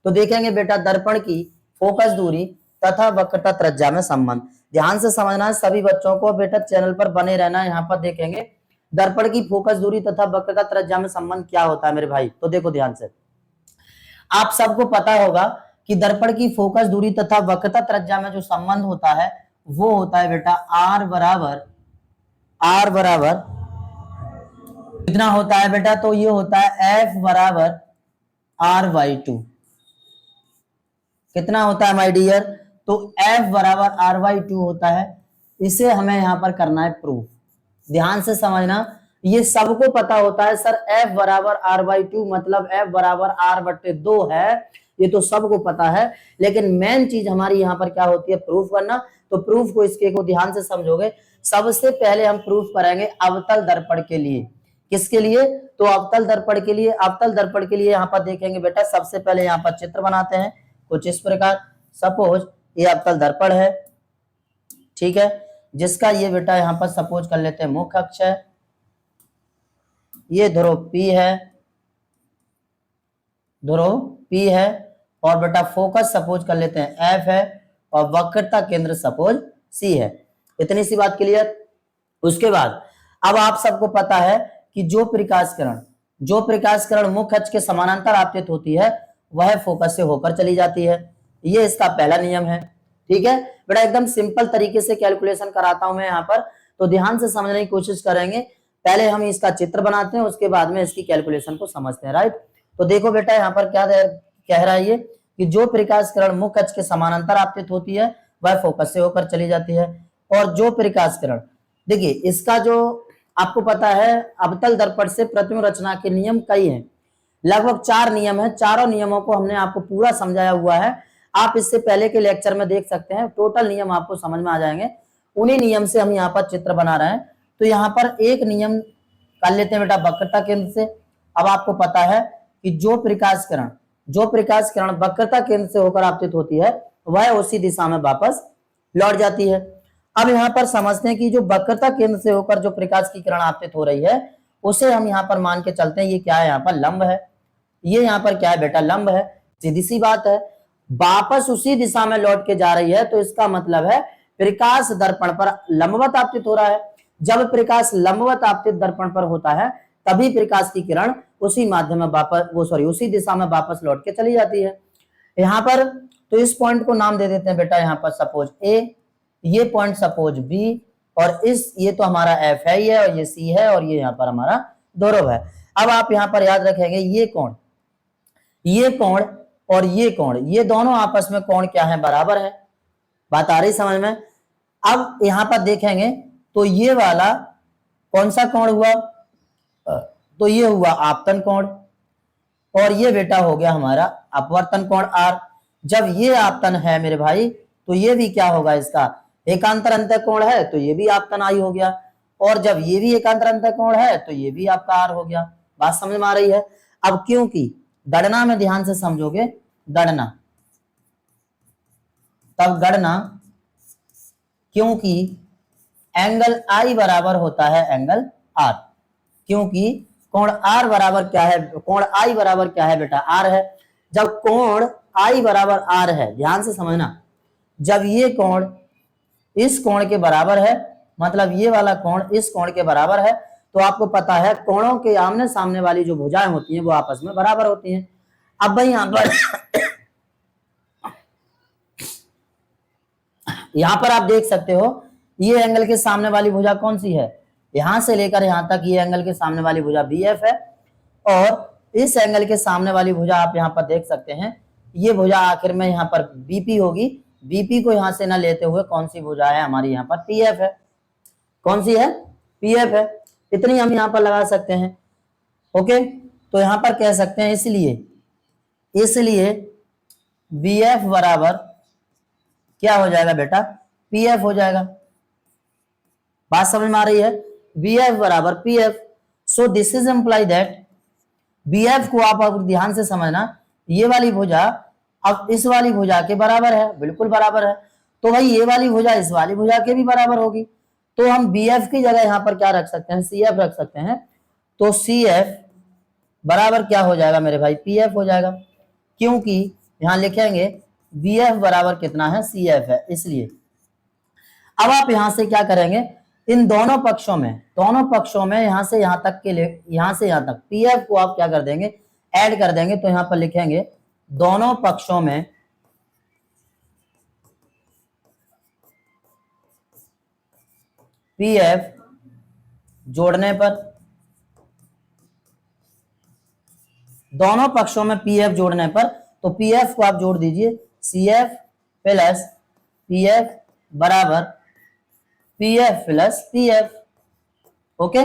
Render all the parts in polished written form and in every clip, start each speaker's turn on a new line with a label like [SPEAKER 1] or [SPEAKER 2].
[SPEAKER 1] तो देखेंगे बेटा दर्पण की फोकस दूरी तथा वक्रता त्रिज्या में संबंध। ध्यान से समझना है सभी बच्चों को, बेटा चैनल पर बने रहना है। यहाँ पर देखेंगे दर्पण की फोकस दूरी तथा वक्रता त्रिज्या में संबंध क्या होता है मेरे भाई। तो देखो ध्यान से, आप सबको पता होगा कि दर्पण की फोकस दूरी तथा वक्रता त्रिज्या में जो संबंध होता है वो होता है बेटा R बराबर कितना होता है बेटा, तो ये होता है F बराबर R/2। कितना होता है माय डियर, तो F बराबर R/2 होता है। इसे हमें यहां पर करना है प्रूफ। ध्यान से समझना, ये सबको पता होता है सर F बराबर R/2 मतलब F बराबर R/2 है, ये तो सबको पता है। लेकिन मेन चीज हमारी यहाँ पर क्या होती है, प्रूफ करना। तो प्रूफ को इसके को ध्यान से समझोगे। सबसे पहले हम प्रूफ करेंगे अवतल दर्पण के लिए। किसके लिए, तो अवतल दर्पण के लिए। अवतल दर्पण के लिए यहाँ पर देखेंगे बेटा, सबसे पहले यहाँ पर चित्र बनाते हैं कुछ इस प्रकार। सपोज ये अवतल दर्पण है, ठीक है, जिसका ये बेटा यहाँ पर सपोज कर लेते हैं मुख्य अक्ष है, ये ध्रुव P है, ध्रुव P है, और बेटा फोकस सपोज कर लेते हैं F है, और वक्रता केंद्र सपोज C है। इतनी सी बात क्लियर। उसके बाद अब आप सबको पता है कि जो प्रकाश किरण मुख्य अक्ष के समानांतर आपतित होती है वह फोकस से होकर चली जाती है। ये इसका पहला नियम है, ठीक है बेटा। एकदम सिंपल तरीके से कैलकुलेशन कराता हूं मैं यहाँ पर, तो ध्यान से समझने की कोशिश करेंगे। पहले हम इसका चित्र बनाते हैं, उसके बाद में इसकी कैलकुलेशन को समझते हैं, राइट। तो देखो बेटा यहाँ पर क्या कह रहा है ये, कि जो प्रकाश किरण मुख्य अक्ष के समानांतर आपतित होती है वह फोकस से होकर चली जाती है। और जो प्रकाश किरण, देखिए इसका जो आपको पता है अवतल दर्पण से प्रतिबिंब रचना के नियम कई हैं, लगभग 4 नियम है। चारों नियमों को हमने आपको पूरा समझाया हुआ है। आप इससे पहले के लेक्चर में देख सकते हैं, टोटल नियम आपको समझ में आ जाएंगे। उन्हीं नियम से हम यहाँ पर चित्र बना रहे हैं। तो यहाँ पर एक नियम कर लेते हैं बेटा वक्रता केंद्र से। अब आपको पता है कि जो प्रकाश किरण वक्रता केंद्र से होकर आपतित होती है वह उसी दिशा में वापस लौट जाती है। अब यहाँ पर समझते हैं कि जो वक्रता केंद्र से होकर जो प्रकाश की किरण आपतित हो रही है उसे हम यहाँ पर मान के चलते हैं, ये क्या है, यहाँ पर लंब है। ये यहाँ पर क्या है बेटा, लंब है। सीधी सी बात है, वापस उसी दिशा में लौट के जा रही है, तो इसका मतलब है प्रकाश दर्पण पर लंबवत आपतित हो रहा है। जब प्रकाश लंबवत आपतित दर्पण पर होता है तभी प्रकाश की किरण उसी माध्यम में वापस उसी दिशा में वापस लौट के चली जाती है। यहाँ पर तो इस पॉइंट को नाम दे देते हैं बेटा, यहाँ पर सपोज A, ये पॉइंट सपोज B, और ये तो हमारा F है ये, और ये C है, और ये यहाँ पर हमारा ध्रुव है। अब आप यहाँ पर याद रखेंगे ये कोण और ये कोण, ये दोनों आपस में कोण क्या है, बराबर है। बात आ रही समझ में। अब यहाँ पर देखेंगे तो ये वाला कौन सा कोण हुआ, तो ये हुआ आपतन कोण, और ये बेटा हो गया हमारा अपवर्तन कोण R। जब ये आपतन है मेरे भाई तो ये भी क्या होगा, इसका एकांतर अंतः कोण है, तो ये भी आपतन I हो गया। और जब ये भी एकांतर अंतः कोण है तो ये भी आपका R हो गया। बात समझ में आ रही है। अब क्योंकि गणना में ध्यान से समझोगे, गणना क्योंकि एंगल I बराबर होता है एंगल R, क्योंकि कोण R बराबर क्या है, कोण I बराबर क्या है बेटा, R है। जब कोण I बराबर R है, ध्यान से समझना, जब ये कोण इस कोण के बराबर है, मतलब ये वाला कोण इस कोण के बराबर है, तो आपको पता है कोणों के आमने सामने वाली जो भुजाएं होती हैं वो आपस में बराबर होती हैं। अब भाई यहाँ पर आप देख सकते हो ये एंगल के सामने वाली भुजा कौन सी है, यहां से लेकर यहां तक ये एंगल के सामने वाली भुजा BF है, और इस एंगल के सामने वाली भुजा आप यहाँ पर देख सकते हैं ये भुजा आखिर में यहाँ पर BP होगी। BP को यहां से ना लेते हुए कौन सी भुजा है हमारी, यहाँ पर PF है। कौन सी है, PF है। इतनी हम यहाँ पर लगा सकते हैं। ओके, तो यहाँ पर कह सकते हैं इसलिए BF बराबर क्या हो जाएगा बेटा, PF हो जाएगा। बात समझ में आ रही है, BF बराबर PF। So this is employee that BF को आप ध्यान से समझना, ये वाली भुजा अब इस वाली भुजा के बराबर है, बिल्कुल बराबर है। तो भाई ये वाली भुजा इस वाली भुजा के भी बराबर होगी, तो हम BF की जगह यहाँ पर क्या रख सकते हैं, CF रख सकते हैं। तो CF बराबर क्या हो जाएगा मेरे भाई, PF हो जाएगा, क्योंकि यहां लिखेंगे BF बराबर कितना है, CF है, इसलिए अब आप यहां से क्या करेंगे, इन दोनों पक्षों में यहां से यहां तक के लिए, यहां से यहां तक PF को आप क्या कर देंगे, ऐड कर देंगे। तो यहां पर लिखेंगे दोनों पक्षों में PF जोड़ने पर, दोनों पक्षों में PF जोड़ने पर, तो PF को आप जोड़ दीजिए, CF प्लस PF बराबर PF प्लस PF। ओके,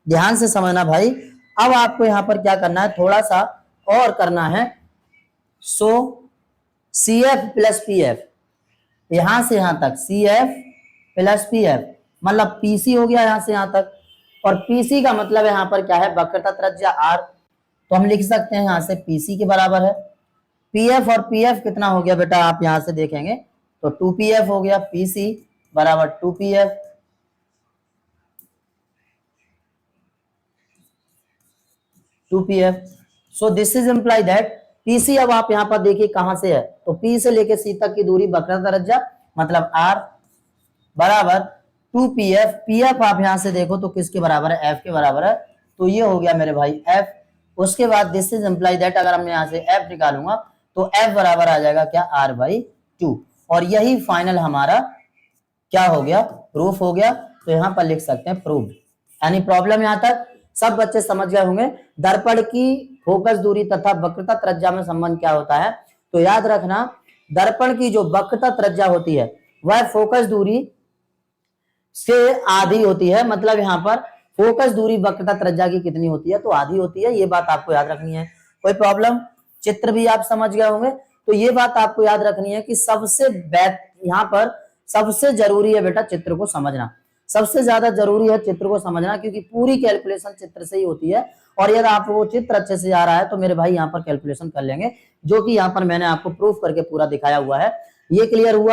[SPEAKER 1] ध्यान से समझना भाई। अब आपको यहां पर क्या करना है, थोड़ा सा और करना है। सो CF प्लस PF, यहां से यहां तक CF प्लस PF मतलब PC हो गया यहां से यहां तक, और PC का मतलब यहां पर क्या है, वक्रता त्रिज्या R, तो हम लिख सकते हैं यहां से PC के बराबर है। PF और PF कितना हो गया बेटा, आप यहां से देखेंगे तो 2PF हो गया, PC बराबर 2PF। So this is imply that PC, अब आप यहां पर देखिए कहां से है, तो P से लेके C तक की दूरी वक्रता त्रिज्या मतलब R बराबर 2PF। PF आप यहां से देखो तो किसके बराबर है, F के बराबर है, तो ये हो गया मेरे भाई F। उसके बाद दिस इज इम्प्लाई दैट, अगर हम यहां से F निकालूंगा तो F बराबर आ जाएगा क्या, R/2, और यही फाइनल हमारा क्या हो गया, प्रूफ हो गया। तो यहां पर लिख सकते हैं प्रूव्ड। यानी प्रॉब्लम यहां तक सब बच्चे समझ गए होंगे। दर्पण की फोकस दूरी तथा वक्रता त्रिज्या में संबंध क्या होता है, तो याद रखना दर्पण की जो वक्रता त्रिज्या होती है वह फोकस दूरी से आधी होती है। मतलब यहां पर फोकस दूरी वक्रता त्रिज्या की कितनी होती है, तो आधी होती है। ये बात आपको याद रखनी है। कोई प्रॉब्लम, चित्र भी आप समझ गए होंगे। तो ये बात आपको याद रखनी है कि सबसे यहां पर सबसे जरूरी है बेटा चित्र को समझना, सबसे ज्यादा जरूरी है चित्र को समझना, क्योंकि पूरी कैलकुलेशन चित्र से ही होती है। और यदि आपको वो चित्र अच्छे से आ रहा है तो मेरे भाई यहाँ पर कैलकुलेशन कर लेंगे, जो कि यहाँ पर मैंने आपको प्रूफ करके पूरा दिखाया हुआ है। ये क्लियर हुआ।